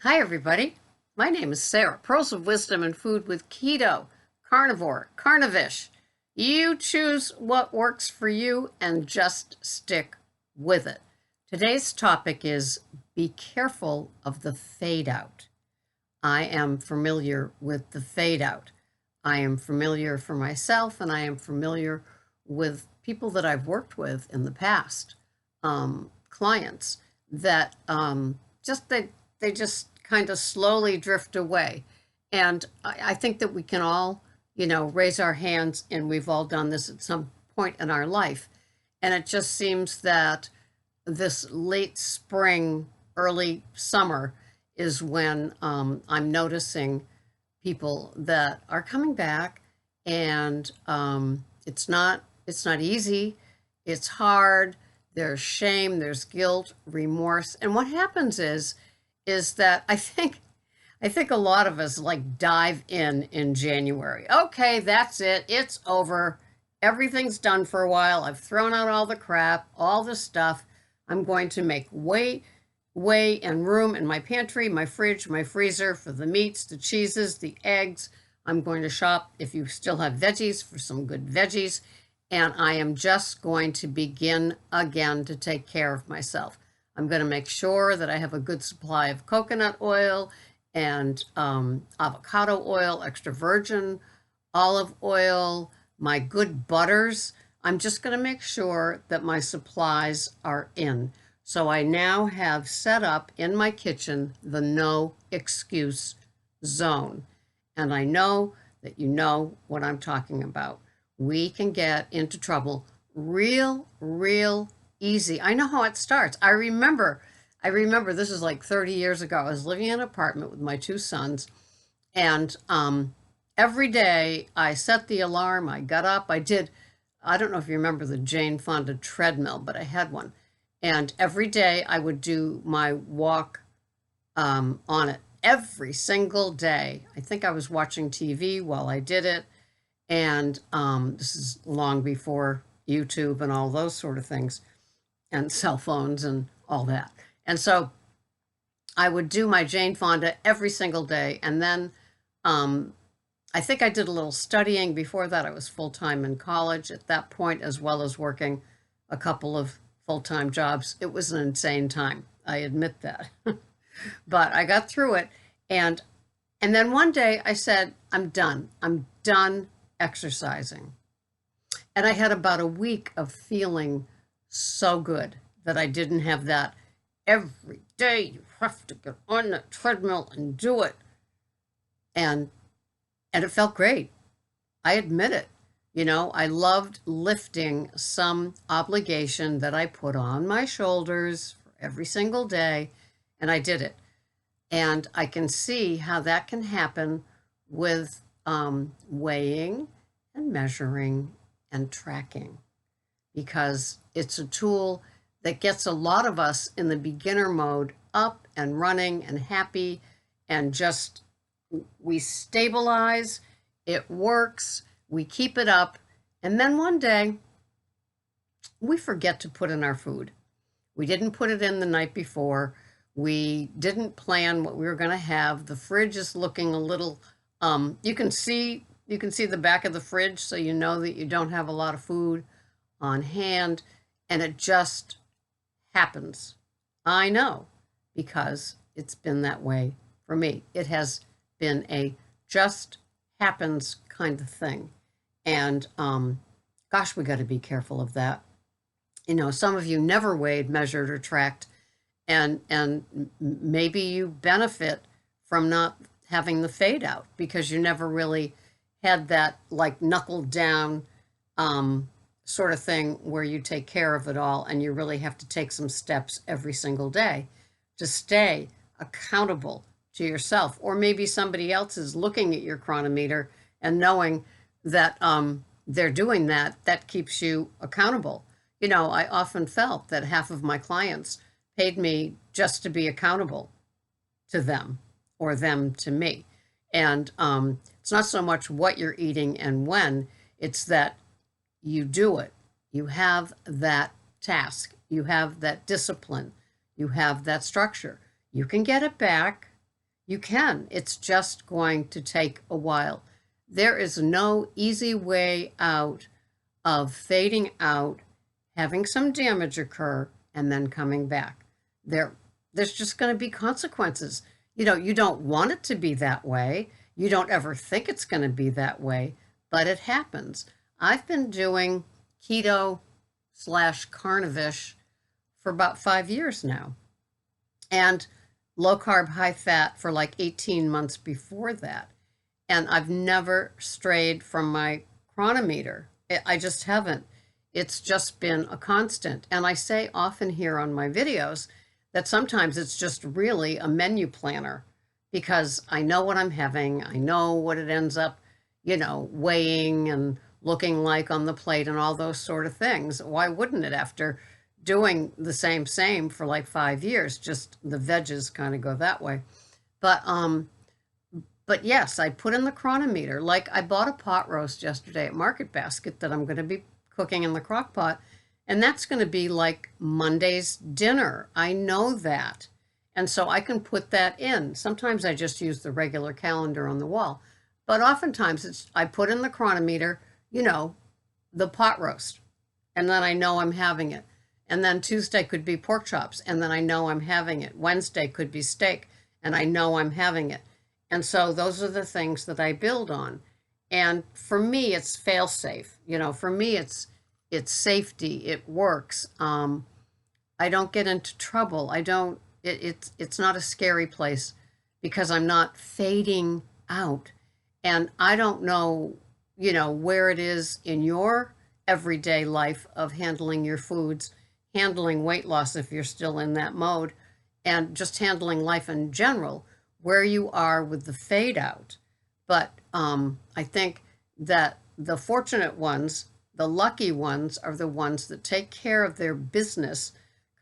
Hi, everybody. My name is Sarah. Pearls of Wisdom and Food with Keto, Carnivore, Carnivish. You choose what works for you and just stick with it. Today's topic is be careful of the fade out. I am familiar with the fade out. I am familiar for myself, and I am familiar with people that I've worked with in the past, clients that just they just kind of slowly drift away. And I think that we can all, raise our hands, and we've all done this at some point in our life. And it just seems that this late spring, early summer is when I'm noticing people that are coming back, and it's not easy. It's hard. There's shame. There's guilt, remorse, and what happens is that I think a lot of us like dive in January. Okay, that's it. It's over. Everything's done for a while. I've thrown out all the crap, all the stuff. I'm going to make way and room in my pantry, my fridge, my freezer for the meats, the cheeses, the eggs. I'm going to shop, if you still have veggies, for some good veggies. And I am just going to begin again to take care of myself. I'm going to make sure that I have a good supply of coconut oil and avocado oil, extra virgin olive oil, my good butters. I'm just going to make sure that my supplies are in. So I now have set up in my kitchen the no excuse zone. And I know that you know what I'm talking about. We can get into trouble real easy. I know how it starts. I remember this is like 30 years ago. I was living in an apartment with my two sons, and every day I set the alarm. I got up. I don't know if you remember the Jane Fonda treadmill, but I had one. And every day I would do my walk on it every single day. I think I was watching TV while I did it. And this is long before YouTube and all those sort of things, and cell phones and all that. And so I would do my Jane Fonda every single day. And then I think I did a little studying. Before that, I was full time in college at that point, as well as working a couple of full time jobs. It was an insane time. I admit that. But I got through it. And then one day I said, I'm done. I'm done exercising. And I had about a week of feeling so good that I didn't have that every day. You have to get on the treadmill and do it. And it felt great. I admit it. I loved lifting some obligation that I put on my shoulders for every single day, and I did it. And I can see how that can happen with weighing and measuring and tracking, because it's a tool that gets a lot of us in the beginner mode up and running and happy, and just we stabilize, it works, we keep it up, and then one day we forget to put in our food. We didn't put it in the night before. We didn't plan what we were going to have. The fridge is looking a little you can see the back of the fridge, so you know that you don't have a lot of food on hand, and it just happens. I know, because it's been that way for me. It has been a just happens kind of thing. And gosh, we got to be careful of that. Some of you never weighed, measured, or tracked, and maybe you benefit from not having the fade out because you never really had that like knuckled down sort of thing where you take care of it all, and you really have to take some steps every single day to stay accountable to yourself. Or maybe somebody else is looking at your chronometer and knowing that they're doing that. That keeps you accountable. I often felt that half of my clients paid me just to be accountable to them, or them to me. And it's not so much what you're eating and when, it's that you do it. You have that task. You have that discipline. You have that structure. You can get it back. You can. It's just going to take a while. There is no easy way out of fading out, having some damage occur, and then coming back. There's just going to be consequences. You don't want it to be that way. You don't ever think it's going to be that way, but it happens. I've been doing keto/carnivish for about 5 years now, and low carb, high fat for like 18 months before that. And I've never strayed from my chronometer. I just haven't. It's just been a constant. And I say often here on my videos that sometimes it's just really a menu planner, because I know what I'm having. I know what it ends up, weighing and looking like on the plate and all those sort of things. Why wouldn't it, after doing the same for like 5 years? Just the veggies kind of go that way. But yes, I put in the chronometer. Like, I bought a pot roast yesterday at Market Basket that I'm going to be cooking in the crock pot, and that's going to be like Monday's dinner. I know that. And so I can put that in. Sometimes I just use the regular calendar on the wall, but oftentimes I put in the chronometer, the pot roast, and then I know I'm having it. And then Tuesday could be pork chops, and then I know I'm having it. Wednesday could be steak, and I know I'm having it. And so those are the things that I build on. And for me, it's fail safe. For me, it's safety. It works. I don't get into trouble. It's not a scary place, because I'm not fading out. And I don't know, where it is in your everyday life of handling your foods, handling weight loss if you're still in that mode, and just handling life in general, where you are with the fade out. But I think that the fortunate ones, the lucky ones, are the ones that take care of their business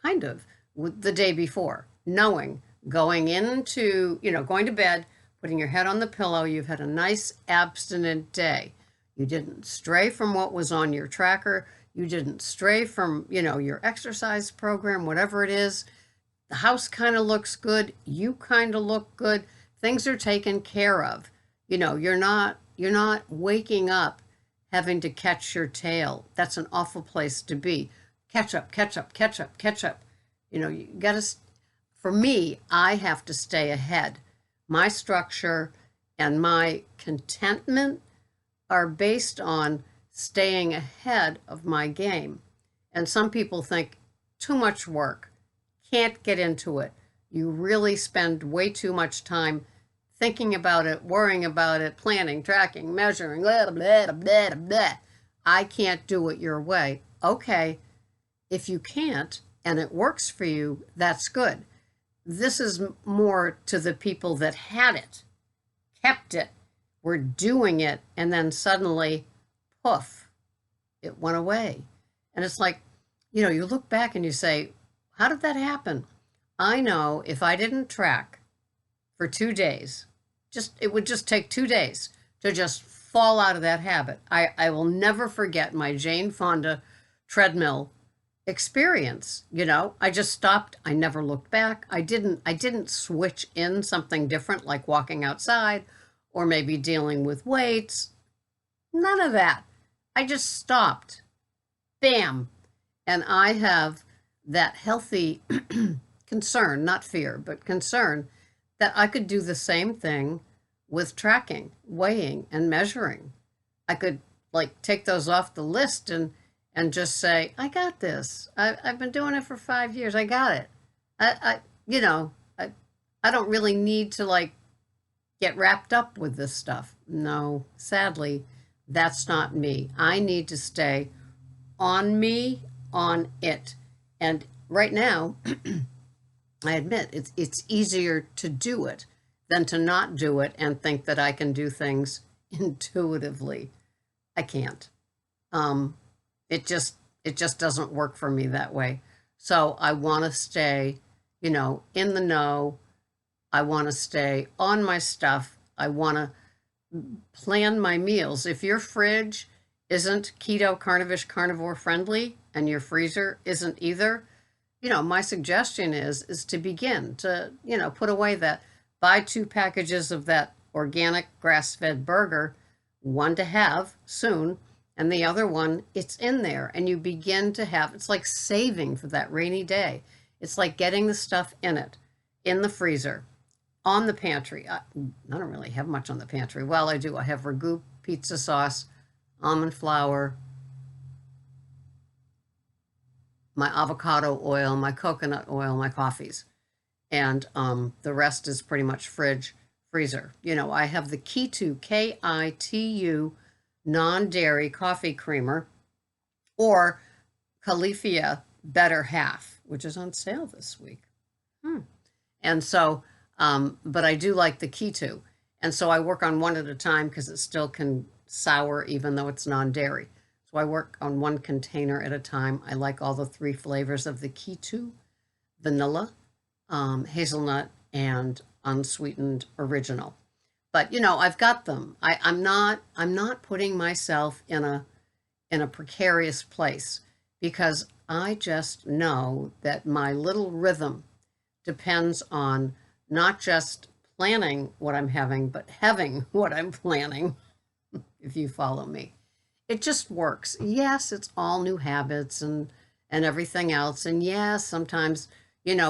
kind of with the day before, knowing, going to bed, putting your head on the pillow, you've had a nice abstinent day. You didn't stray from what was on your tracker. You didn't stray from, your exercise program, whatever it is. The house kind of looks good. You kind of look good. Things are taken care of. You're not waking up having to catch your tail. That's an awful place to be. Catch up. You got to, for me, I have to stay ahead. My structure and my contentment are based on staying ahead of my game. And some people think too much work, can't get into it. You really spend way too much time thinking about it, worrying about it, planning, tracking, measuring, blah, blah, blah, blah, blah. I can't do it your way. Okay, if you can't and it works for you, that's good. This is more to the people that had it, kept it, were doing it, and then suddenly, poof, it went away. And it's like, you look back and you say, how did that happen? I know if I didn't track for 2 days, it would just take 2 days to just fall out of that habit. I will never forget my Jane Fonda treadmill experience. I just stopped. I never looked back. I didn't switch in something different, like walking outside or maybe dealing with weights. None of that. I just stopped. Bam. And I have that healthy concern, not fear, but concern, that I could do the same thing with tracking, weighing, and measuring. I could take those off the list and just say, I got this. I've been doing it for 5 years. I got it. I don't really need to get wrapped up with this stuff. No, sadly, that's not me. I need to stay on me, on it. And right now, I admit it's easier to do it than to not do it and think that I can do things intuitively. I can't. It just doesn't work for me that way. So I want to stay, in the know. I want to stay on my stuff. I want to plan my meals. If your fridge isn't keto, carnivish, carnivore friendly, and your freezer isn't either, my suggestion is to begin to, put away that buy 2 packages of that organic grass-fed burger, one to have soon, and the other one, it's in there. And you begin to have, it's like saving for that rainy day. It's like getting the stuff in it, in the freezer, on the pantry. I don't really have much on the pantry. Well, I do. I have ragu pizza sauce, almond flour, my avocado oil, my coconut oil, my coffees. And the rest is pretty much freezer. I have the Keto, Kitu, non-dairy coffee creamer, or Califia Better Half, which is on sale this week. And so, but I do like the Keto. And so I work on one at a time because it still can sour even though it's non-dairy. So I work on one container at a time. I like all the 3 flavors of the Keto: vanilla, hazelnut, and unsweetened original. But I've got them. I'm not putting myself in a precarious place, because I just know that my little rhythm depends on not just planning what I'm having, but having what I'm planning, if you follow me. It just works. Yes, it's all new habits and everything else. And yes, sometimes,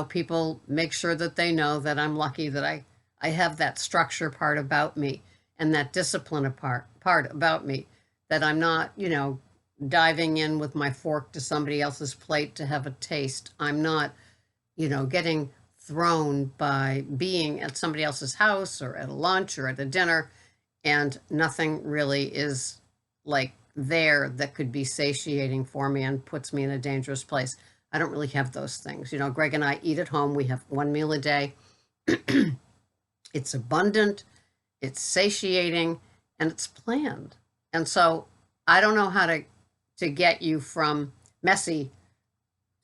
people make sure that they know that I'm lucky that I have that structure part about me, and that discipline part about me, that I'm not, diving in with my fork to somebody else's plate to have a taste. I'm not, getting thrown by being at somebody else's house or at a lunch or at a dinner, and nothing really is like there that could be satiating for me and puts me in a dangerous place. I don't really have those things. Greg and I eat at home. We have 1 meal a day. It's abundant, it's satiating, and it's planned. And so I don't know how to get you from messy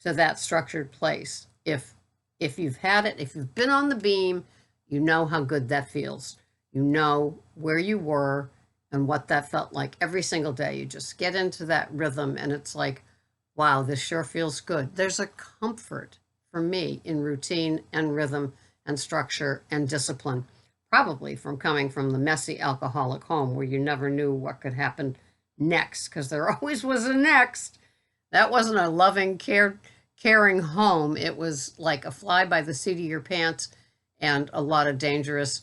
to that structured place. If you've had it, if you've been on the beam, you know how good that feels. You know where you were and what that felt like every single day. You just get into that rhythm, and it's like, wow, this sure feels good. There's a comfort for me in routine and rhythm and structure and discipline, probably from coming from the messy alcoholic home where you never knew what could happen next, because there always was a next. That wasn't a loving, caring home. It was like a fly by the seat of your pants and a lot of dangerous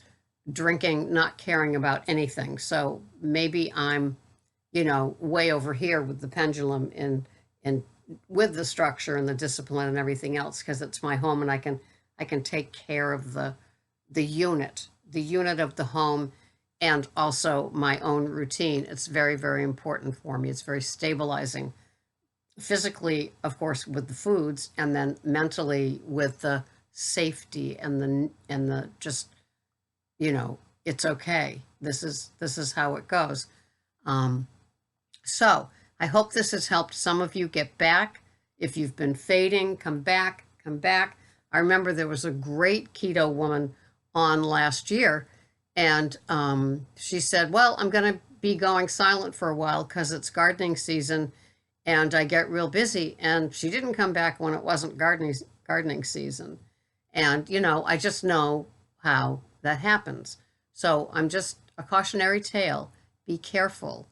drinking, not caring about anything. So maybe I'm, way over here with the pendulum and with the structure and the discipline and everything else, because it's my home, and I can take care of the unit of the home, and also my own routine. It's very, very important for me. It's very stabilizing, physically, of course, with the foods, and then mentally with the safety and the just, it's okay. This is how it goes. So I hope this has helped some of you get back. If you've been fading, come back. I remember there was a great keto woman on last year, and she said, well, I'm going to be going silent for a while because it's gardening season and I get real busy. And she didn't come back when it wasn't gardening season. And, I just know how that happens. So I'm just a cautionary tale. Be careful.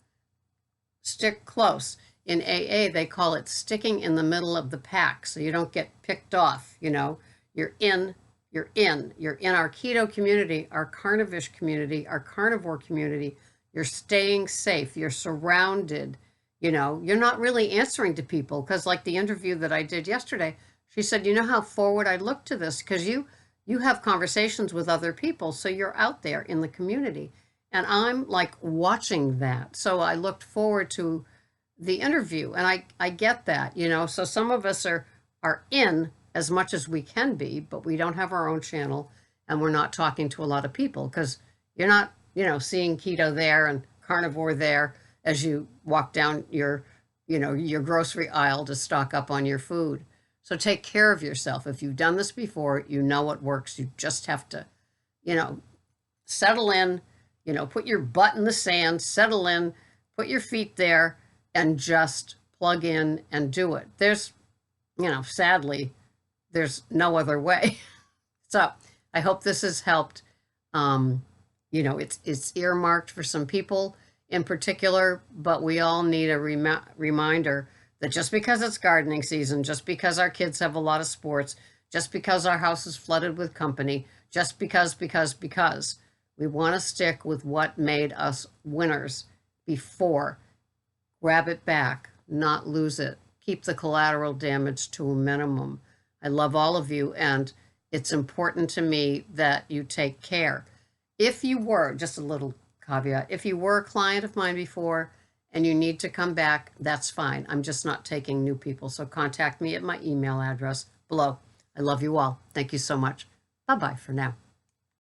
Stick close. In AA, they call it sticking in the middle of the pack, so you don't get picked off. You're in our keto community, our carnivish community, our carnivore community. You're staying safe. You're surrounded. You're not really answering to people, because like the interview that I did yesterday, she said, how forward I look to this, because you have conversations with other people, so you're out there in the community. And I'm like watching that. So I looked forward to the interview, and I get that, so some of us are in as much as we can be, but we don't have our own channel, and we're not talking to a lot of people, because you're not, seeing keto there and carnivore there as you walk down your grocery aisle to stock up on your food. So take care of yourself. If you've done this before, you know what works. You just have to, settle in, put your butt in the sand, settle in, put your feet there, and just plug in and do it. There's, sadly, there's no other way. So I hope this has helped. Um, you know, it's earmarked for some people in particular, but we all need a reminder that just because it's gardening season, just because our kids have a lot of sports, just because our house is flooded with company, just because we want to stick with what made us winners before. Grab it back, not lose it. Keep the collateral damage to a minimum. I love all of you, and it's important to me that you take care. If you were, just a little caveat, if you were a client of mine before and you need to come back, that's fine. I'm just not taking new people. So contact me at my email address below. I love you all. Thank you so much. Bye-bye for now.